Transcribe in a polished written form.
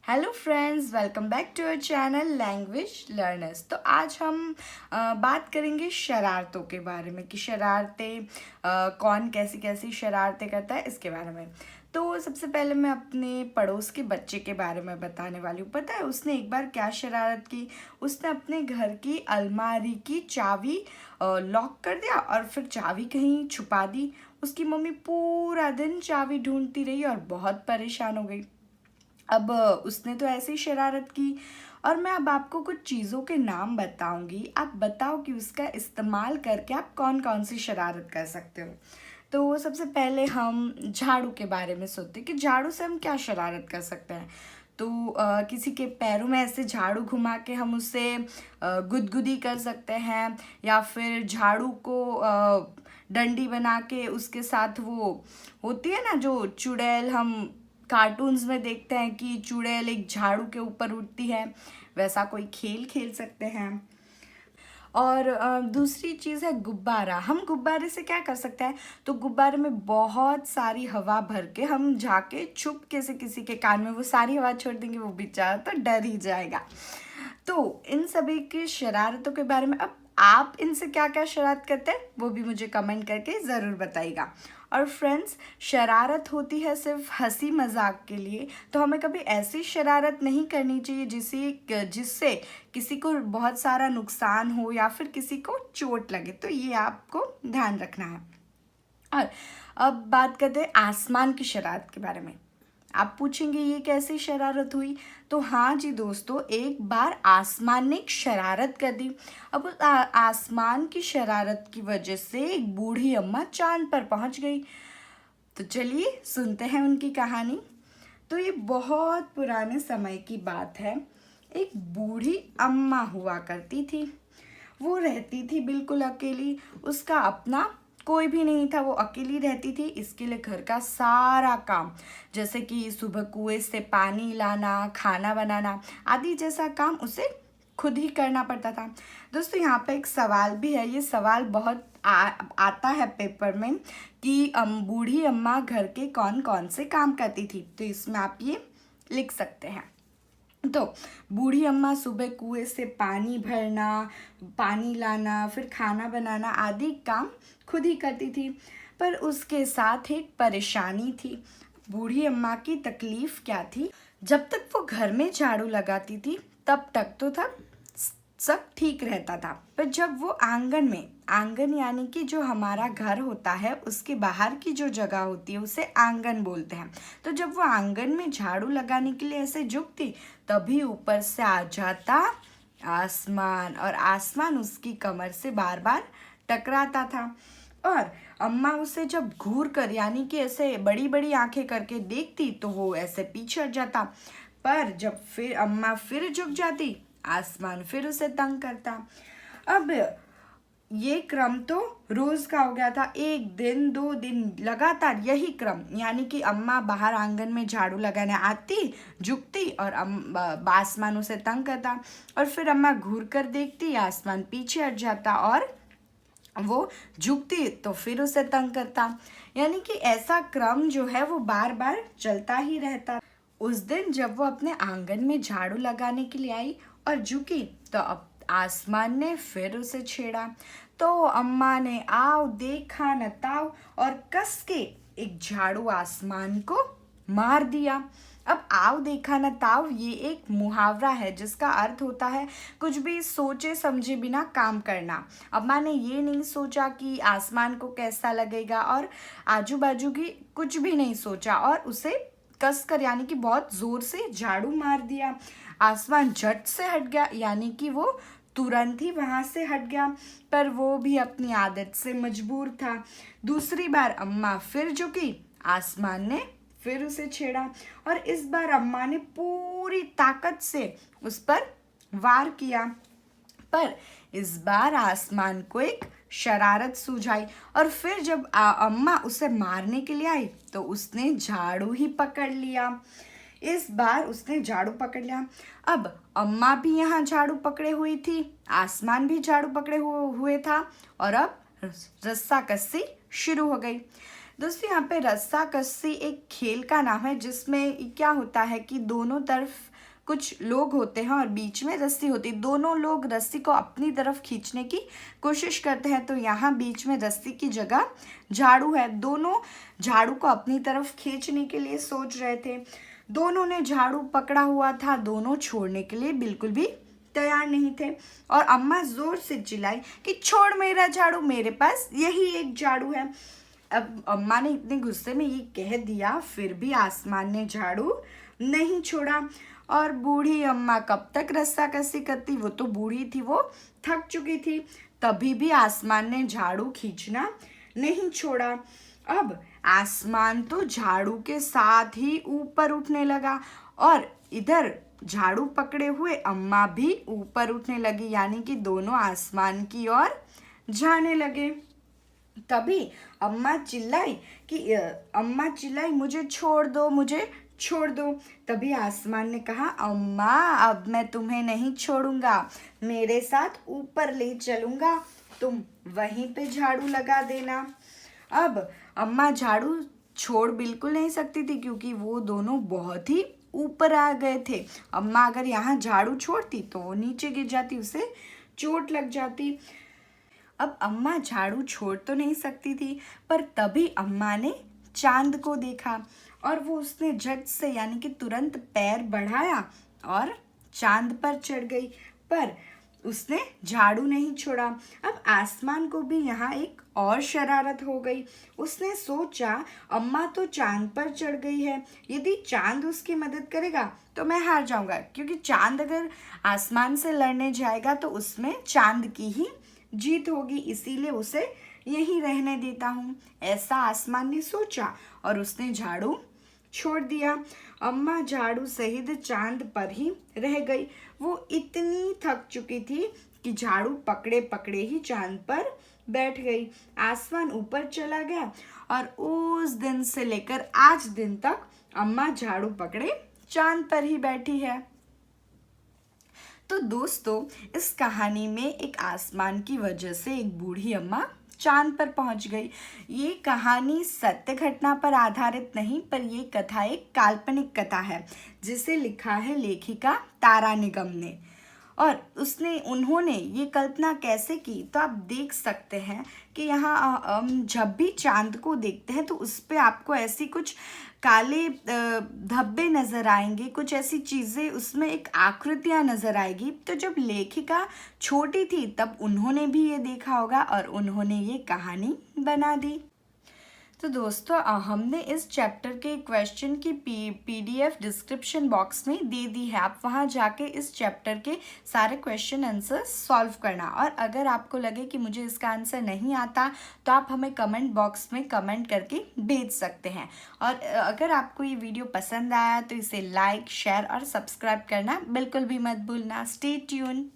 Hello friends, welcome back to our channel language learners. तो आज हम बात करेंगे शरारतों के बारे में कि शरारतें कौन कैसी कैसी शरारतें करता है, इसके बारे में। तो सबसे पहले मैं अपने पड़ोस के बच्चे के बारे में बताने वाली हूँ। पता है उसने एक बार क्या शरारत की? उसने अपने घर की अलमारी की चाबी लॉक कर दिया और फिर चाबी कहीं छुपा दी। उसकी मम्मी पूरा दिन चाबी ढूंढती रही और बहुत परेशान हो गई। अब उसने तो ऐसे ही शरारत की और मैं अब आपको कुछ चीज़ों के नाम बताऊंगी। आप बताओ कि उसका इस्तेमाल करके आप कौन कौन सी शरारत कर सकते हो। तो सबसे पहले हम झाड़ू के बारे में सोचते हैं कि झाड़ू से हम क्या शरारत कर सकते हैं। तो किसी के पैरों में ऐसे झाड़ू घुमा के हम उससे गुदगुदी कर सकते हैं, या फिर झाड़ू को डंडी बना के उसके साथ वो होती है ना जो चुड़ैल, हम कार्टून्स में देखते हैं कि चुड़ैल एक झाड़ू के ऊपर उड़ती है, वैसा कोई खेल खेल सकते हैं। और दूसरी चीज़ है गुब्बारा। हम गुब्बारे से क्या कर सकते हैं? तो गुब्बारे में बहुत सारी हवा भर के हम जाके चुपके से किसी के कान में वो सारी हवा छोड़ देंगे, वो बेचारा तो डर ही जाएगा। तो इन सभी की शरारतों के बारे में अब आप इनसे क्या क्या शरारत करते हैं वो भी मुझे कमेंट करके ज़रूर बताइएगा। और फ्रेंड्स, शरारत होती है सिर्फ हंसी मजाक के लिए, तो हमें कभी ऐसी शरारत नहीं करनी चाहिए जिससे किसी को बहुत सारा नुकसान हो या फिर किसी को चोट लगे। तो ये आपको ध्यान रखना है। और अब बात करते हैं आसमान की शरारत के बारे में। आप पूछेंगे ये कैसी शरारत हुई? तो हाँ जी दोस्तों, एक बार आसमान ने एक शरारत कर दी। अब उस आसमान की शरारत की वजह से एक बूढ़ी अम्मा चांद पर पहुंच गई। तो चलिए सुनते हैं उनकी कहानी। तो ये बहुत पुराने समय की बात है। एक बूढ़ी अम्मा हुआ करती थी। वो रहती थी बिल्कुल अकेली। उसका अपना कोई भी नहीं था, वो अकेली रहती थी। इसके लिए घर का सारा काम, जैसे कि सुबह कुएं से पानी लाना, खाना बनाना आदि जैसा काम उसे खुद ही करना पड़ता था। दोस्तों, यहाँ पे एक सवाल भी है। ये सवाल बहुत आता है पेपर में कि बूढ़ी अम्मा घर के कौन कौन से काम करती थी। तो इसमें आप ये लिख सकते हैं। तो बूढ़ी अम्मा सुबह कुएं से पानी भरना, पानी लाना, फिर खाना बनाना आदि काम खुद ही करती थी। पर उसके साथ एक परेशानी थी। बूढ़ी अम्मा की तकलीफ क्या थी? जब तक वो घर में झाड़ू लगाती थी तब तक तो था सब ठीक रहता था। पर जब वो आंगन में, आंगन यानी कि जो हमारा घर होता है उसके बाहर की जो जगह होती है उसे आंगन बोलते हैं। तो जब वो आंगन में झाड़ू लगाने के लिए ऐसे झुकती, तभी ऊपर से आ जाता आसमान, और आसमान उसकी कमर से बार बार टकराता था। और अम्मा उसे जब घूर कर यानी कि ऐसे बड़ी बड़ी आंखें करके देखती तो वो ऐसे पीछे हट जाता। पर जब फिर अम्मा फिर झुक जाती, आसमान फिर उसे तंग करता। अब ये क्रम तो रोज का हो गया था। एक दिन, 2 दिन लगातार यही क्रम, यानी कि अम्मा बाहर आंगन में झाड़ू लगाने आती, झुकती और आसमान उसे तंग करता। और फिर अम्मा घूर कर देखती, आसमान पीछे हट जाता, और वो झुकती तो फिर उसे तंग करता। यानी कि ऐसा क्रम जो है वो बार बार चलता ही रहता। उस दिन जब वो अपने आंगन में झाड़ू लगाने के लिए आई और झुकी, तो अब आसमान ने फिर उसे छेड़ा। तो अम्मा ने आओ देखा न ताओ और कस के एक झाड़ू आसमान को मार दिया। अब आओ देखा न ताओ ये एक मुहावरा है जिसका अर्थ होता है कुछ भी सोचे समझे बिना काम करना। अम्मा ने ये नहीं सोचा कि आसमान को कैसा लगेगा, और आजू बाजू की कुछ भी नहीं सोचा, और उसे कसकर यानी कि बहुत जोर से झाड़ू मार दिया। आसमान झट से हट गया, यानी कि वो तुरंत ही वहां से हट गया। पर वो भी अपनी आदत से मजबूर था। दूसरी बार अम्मा फिर झुकी, आसमान ने फिर उसे छेड़ा, और इस बार अम्मा ने पूरी ताकत से उस पर वार किया। पर इस बार आसमान को एक शरारत सूझाई, और फिर जब अम्मा उसे मारने के लिए आई तो उसने झाड़ू ही पकड़ लिया। इस बार उसने झाड़ू पकड़ लिया। अब अम्मा भी यहाँ झाड़ू पकड़े हुई थी, आसमान भी झाड़ू पकड़े हुए था, और अब रस्सा कस्सी शुरू हो गई। दोस्तों यहाँ पे रस्सा कस्सी एक खेल का नाम है, जिसमें क्या होता है कि दोनों तरफ कुछ लोग होते हैं और बीच में रस्सी होती है। दोनों लोग रस्सी को अपनी तरफ खींचने की कोशिश करते हैं। तो यहाँ बीच में रस्सी की जगह झाड़ू है। दोनों झाड़ू को अपनी तरफ खींचने के लिए सोच रहे थे। दोनों ने झाड़ू पकड़ा हुआ था, दोनों छोड़ने के लिए बिल्कुल भी तैयार नहीं थे। और अम्मा जोर से चिल्लाई कि छोड़ मेरा झाड़ू, मेरे पास यही एक झाड़ू है। अब अम्मा ने इतने गुस्से में ये कह दिया, फिर भी आसमान ने झाड़ू नहीं छोड़ा। और बूढ़ी अम्मा कब तक रस्साकसी करती, वो तो बूढ़ी थी, वो थक चुकी थी। तभी भी आसमान ने झाड़ू खींचना नहीं छोड़ा। अब आसमान तो झाड़ू के साथ ही ऊपर उठने लगा और इधर झाड़ू पकड़े हुए अम्मा भी ऊपर उठने लगी, यानी कि दोनों आसमान की ओर जाने लगे। तभी अम्मा चिल्लाई मुझे छोड़ दो, मुझे छोड़ दो। तभी आसमान ने कहा, अम्मा अब मैं तुम्हें नहीं छोड़ूंगा, मेरे साथ ऊपर ले चलूंगा, तुम वहीं पे झाड़ू लगा देना। अब अम्मा झाड़ू छोड़ बिल्कुल नहीं सकती थी, क्योंकि वो दोनों बहुत ही ऊपर आ गए थे। अम्मा अगर यहाँ झाड़ू छोड़ती तो वो नीचे गिर जाती, उसे चोट लग जाती। अब अम्मा झाड़ू छोड़ तो नहीं सकती थी, पर तभी अम्मा ने चांद को देखा और वो उसने झट से यानी कि तुरंत पैर बढ़ाया और चांद पर चढ़ गई, पर उसने झाड़ू नहीं छोड़ा। अब आसमान को भी यहाँ एक और शरारत हो गई। उसने सोचा, अम्मा तो चांद पर चढ़ गई है, यदि चांद उसकी मदद करेगा तो मैं हार जाऊंगा, क्योंकि चांद अगर आसमान से लड़ने जाएगा तो उसमें चांद की ही जीत होगी, इसीलिए उसे यहीं रहने देता हूँ। ऐसा आसमान ने सोचा और उसने झाड़ू छोड़ दिया। अम्मा झाड़ू सहित चांद पर ही रह गई। वो इतनी थक चुकी थी कि झाड़ू पकड़े पकड़े ही चांद पर बैठ गई। आसमान ऊपर चला गया और उस दिन से लेकर आज दिन तक अम्मा झाड़ू पकड़े चांद पर ही बैठी है। तो दोस्तों, इस कहानी में एक आसमान की वजह से एक बूढ़ी अम्मा चांद पर पहुंच गई। ये कहानी सत्य घटना पर आधारित नहीं, पर ये कथा एक काल्पनिक कथा है, जिसे लिखा है लेखिका तारा निगम ने। और उन्होंने ये कल्पना कैसे की, तो आप देख सकते हैं कि यहाँ जब भी चांद को देखते हैं तो उस पर आपको ऐसी कुछ काले धब्बे नज़र आएंगे, कुछ ऐसी चीज़ें, उसमें एक आकृतियाँ नज़र आएगी। तो जब लेखिका छोटी थी तब उन्होंने भी ये देखा होगा और उन्होंने ये कहानी बना दी। तो दोस्तों, हमने इस चैप्टर के क्वेश्चन की PDF डिस्क्रिप्शन बॉक्स में दे दी है। आप वहां जाके इस चैप्टर के सारे क्वेश्चन आंसर सॉल्व करना। और अगर आपको लगे कि मुझे इसका आंसर नहीं आता तो आप हमें कमेंट बॉक्स में कमेंट करके भेज सकते हैं। और अगर आपको ये वीडियो पसंद आया तो इसे लाइक, शेयर और सब्सक्राइब करना बिल्कुल भी मत भूलना। Stay tune.